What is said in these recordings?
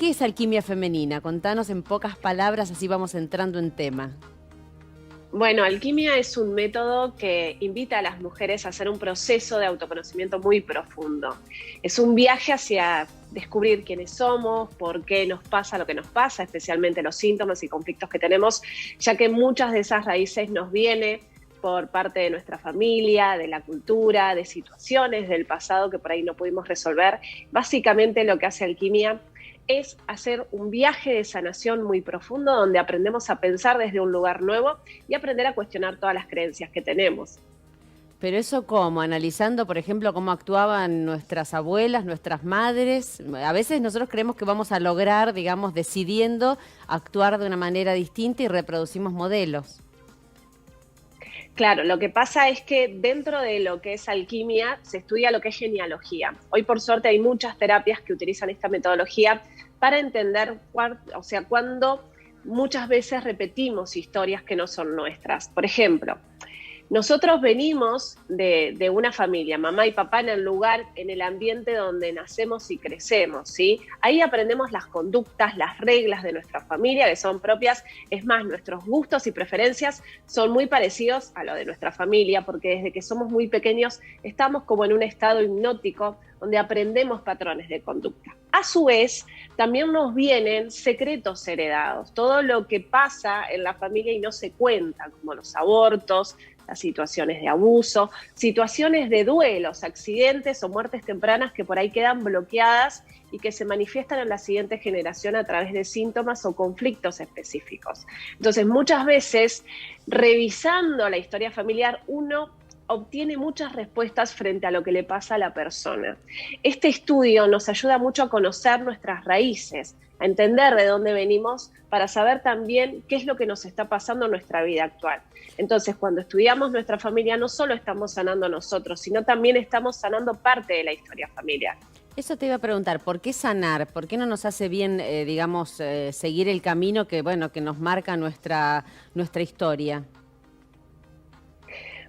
¿Qué es alquimia femenina? Contanos en pocas palabras, así vamos entrando en tema. Bueno, alquimia es un método que invita a las mujeres a hacer un proceso de autoconocimiento muy profundo. Es un viaje hacia descubrir quiénes somos, por qué nos pasa lo que nos pasa, especialmente los síntomas y conflictos que tenemos, ya que muchas de esas raíces nos vienen por parte de nuestra familia, de la cultura, de situaciones del pasado que por ahí no pudimos resolver. Básicamente lo que hace alquimia es hacer un viaje de sanación muy profundo donde aprendemos a pensar desde un lugar nuevo y aprender a cuestionar todas las creencias que tenemos. Pero eso cómo, analizando, por ejemplo, cómo actuaban nuestras abuelas, nuestras madres. A veces nosotros creemos que vamos a lograr, digamos, decidiendo actuar de una manera distinta y reproducimos modelos. Claro, lo que pasa es que dentro de lo que es alquimia se estudia lo que es genealogía. Hoy por suerte hay muchas terapias que utilizan esta metodología para entender, cuándo muchas veces repetimos historias que no son nuestras. Por ejemplo, nosotros venimos de una familia, mamá y papá, en el lugar, en el ambiente donde nacemos y crecemos, ¿sí? Ahí aprendemos las conductas, las reglas de nuestra familia, que son propias. Es más, nuestros gustos y preferencias son muy parecidos a lo de nuestra familia, porque desde que somos muy pequeños estamos como en un estado hipnótico, donde aprendemos patrones de conducta. A su vez, también nos vienen secretos heredados, todo lo que pasa en la familia y no se cuenta, como los abortos, las situaciones de abuso, situaciones de duelos, accidentes o muertes tempranas que por ahí quedan bloqueadas y que se manifiestan en la siguiente generación a través de síntomas o conflictos específicos. Entonces, muchas veces, revisando la historia familiar, uno obtiene muchas respuestas frente a lo que le pasa a la persona. Este estudio nos ayuda mucho a conocer nuestras raíces, a entender de dónde venimos, para saber también qué es lo que nos está pasando en nuestra vida actual. Entonces, cuando estudiamos nuestra familia, no solo estamos sanando nosotros, sino también estamos sanando parte de la historia familiar. Eso te iba a preguntar, ¿por qué sanar? ¿Por qué no nos hace bien, digamos, seguir el camino que, bueno, que nos marca nuestra historia?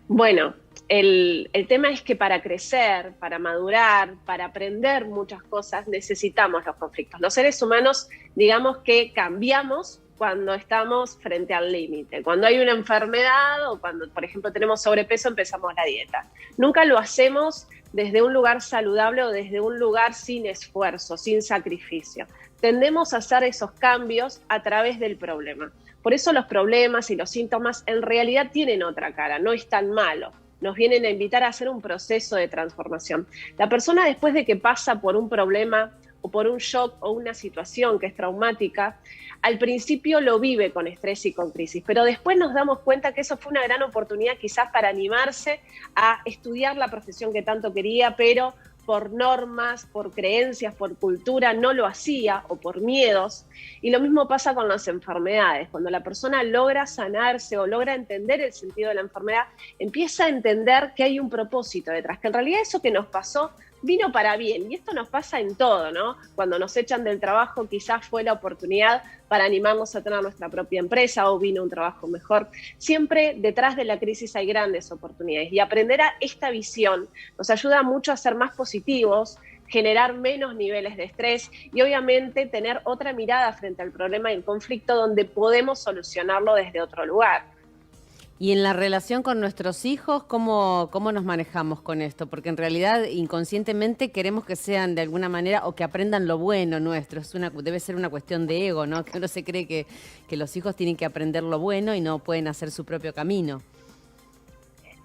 Bueno, el tema es que para crecer, para madurar, para aprender muchas cosas, necesitamos los conflictos. Los seres humanos, digamos que cambiamos cuando estamos frente al límite. Cuando hay una enfermedad o cuando, por ejemplo, tenemos sobrepeso, empezamos la dieta. Nunca lo hacemos desde un lugar saludable o desde un lugar sin esfuerzo, sin sacrificio. Tendemos a hacer esos cambios a través del problema. Por eso los problemas y los síntomas en realidad tienen otra cara, no es tan malo. Nos vienen a invitar a hacer un proceso de transformación. La persona, después de que pasa por un problema o por un shock o una situación que es traumática, al principio lo vive con estrés y con crisis, pero después nos damos cuenta que eso fue una gran oportunidad quizás para animarse a estudiar la profesión que tanto quería, pero por normas, por creencias, por cultura, no lo hacía, o por miedos. Y lo mismo pasa con las enfermedades. Cuando la persona logra sanarse o logra entender el sentido de la enfermedad, empieza a entender que hay un propósito detrás, que en realidad eso que nos pasó vino para bien. Y esto nos pasa en todo, ¿no? Cuando nos echan del trabajo, quizás fue la oportunidad para animarnos a tener nuestra propia empresa o vino un trabajo mejor. Siempre detrás de la crisis hay grandes oportunidades, y aprender a esta visión nos ayuda mucho a ser más positivos, generar menos niveles de estrés y obviamente tener otra mirada frente al problema y el conflicto, donde podemos solucionarlo desde otro lugar. Y en la relación con nuestros hijos, ¿cómo nos manejamos con esto? Porque en realidad inconscientemente queremos que sean de alguna manera o que aprendan lo bueno nuestro. Debe ser una cuestión de ego, ¿no? Que uno se cree que los hijos tienen que aprender lo bueno y no pueden hacer su propio camino.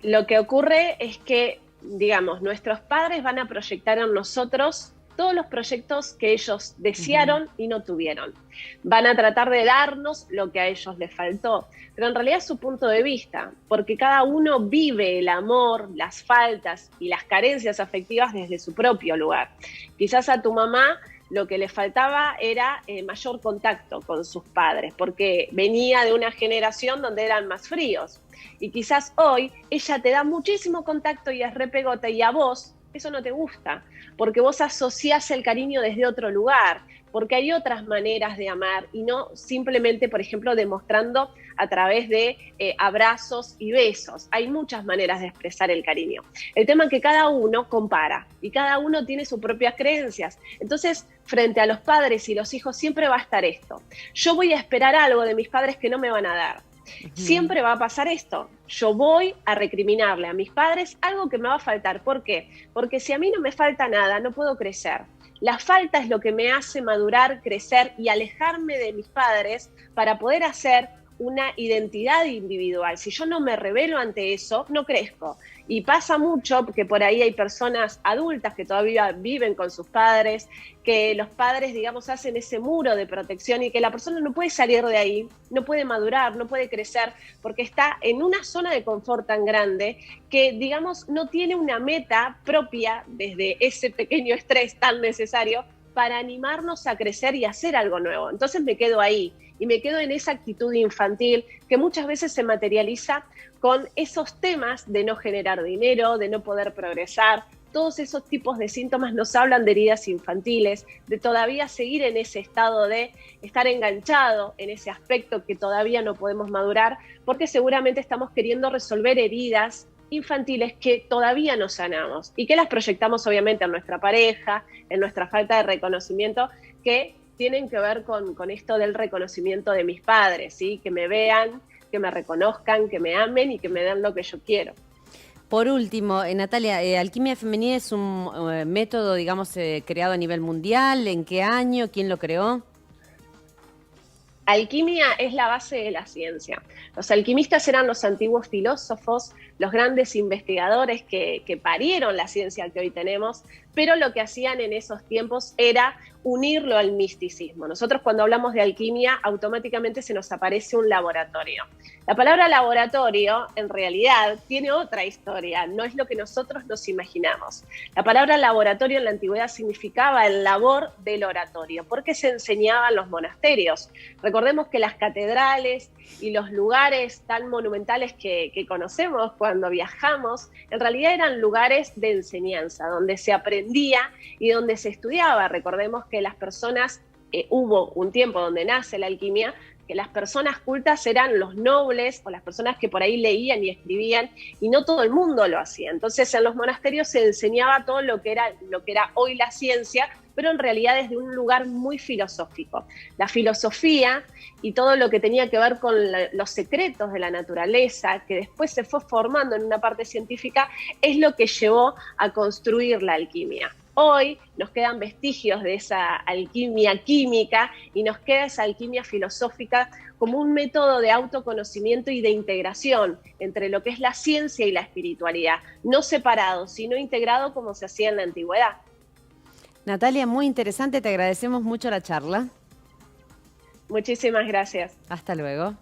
Lo que ocurre es que, digamos, nuestros padres van a proyectar en nosotros todos los proyectos que ellos desearon y no tuvieron. Van a tratar de darnos lo que a ellos les faltó, pero en realidad es su punto de vista, porque cada uno vive el amor, las faltas y las carencias afectivas desde su propio lugar. Quizás a tu mamá lo que le faltaba era mayor contacto con sus padres, porque venía de una generación donde eran más fríos. Y quizás hoy ella te da muchísimo contacto y es re pegota, y a vos eso no te gusta, porque vos asociás el cariño desde otro lugar, porque hay otras maneras de amar y no simplemente, por ejemplo, demostrando a través de abrazos y besos. Hay muchas maneras de expresar el cariño. El tema es que cada uno compara y cada uno tiene sus propias creencias. Entonces, frente a los padres y los hijos siempre va a estar esto. Yo voy a esperar algo de mis padres que no me van a dar. Siempre va a pasar esto. Yo voy a recriminarle a mis padres algo que me va a faltar. ¿Por qué? Porque si a mí no me falta nada, no puedo crecer. La falta es lo que me hace madurar, crecer y alejarme de mis padres para poder hacer una identidad individual. Si yo no me rebelo ante eso, no crezco. Y pasa mucho que por ahí hay personas adultas que todavía viven con sus padres, que los padres, digamos, hacen ese muro de protección y que la persona no puede salir de ahí, no puede madurar, no puede crecer, porque está en una zona de confort tan grande que, digamos, no tiene una meta propia desde ese pequeño estrés tan necesario para animarnos a crecer y hacer algo nuevo. Entonces me quedo ahí y me quedo en esa actitud infantil que muchas veces se materializa con esos temas de no generar dinero, de no poder progresar. Todos esos tipos de síntomas nos hablan de heridas infantiles, de todavía seguir en ese estado de estar enganchado en ese aspecto que todavía no podemos madurar, porque seguramente estamos queriendo resolver heridas infantiles que todavía no sanamos y que las proyectamos obviamente en nuestra pareja, en nuestra falta de reconocimiento, que tienen que ver con esto del reconocimiento de mis padres, ¿sí? Que me vean, que me reconozcan, que me amen y que me den lo que yo quiero. Por último, Natalia, Alquimia Femenina es un método, digamos, creado a nivel mundial. ¿En qué año? ¿Quién lo creó? Alquimia es la base de la ciencia. Los alquimistas eran los antiguos filósofos, los grandes investigadores que parieron la ciencia que hoy tenemos, pero lo que hacían en esos tiempos era unirlo al misticismo. Nosotros cuando hablamos de alquimia, automáticamente se nos aparece un laboratorio. La palabra laboratorio, en realidad, tiene otra historia, no es lo que nosotros nos imaginamos. La palabra laboratorio en la antigüedad significaba el labor del oratorio, porque se enseñaba en los monasterios. Recordemos que las catedrales y los lugares tan monumentales que conocemos cuando viajamos, en realidad eran lugares de enseñanza, donde se aprendía y donde se estudiaba. Recordemos que las personas, hubo un tiempo donde nace la alquimia, que las personas cultas eran los nobles o las personas que por ahí leían y escribían, y no todo el mundo lo hacía. Entonces en los monasterios se enseñaba todo lo que era hoy la ciencia, pero en realidad desde un lugar muy filosófico. La filosofía y todo lo que tenía que ver con los secretos de la naturaleza, que después se fue formando en una parte científica, es lo que llevó a construir la alquimia. Hoy nos quedan vestigios de esa alquimia química y nos queda esa alquimia filosófica como un método de autoconocimiento y de integración entre lo que es la ciencia y la espiritualidad, no separado, sino integrado como se hacía en la antigüedad. Natalia, muy interesante, te agradecemos mucho la charla. Muchísimas gracias. Hasta luego.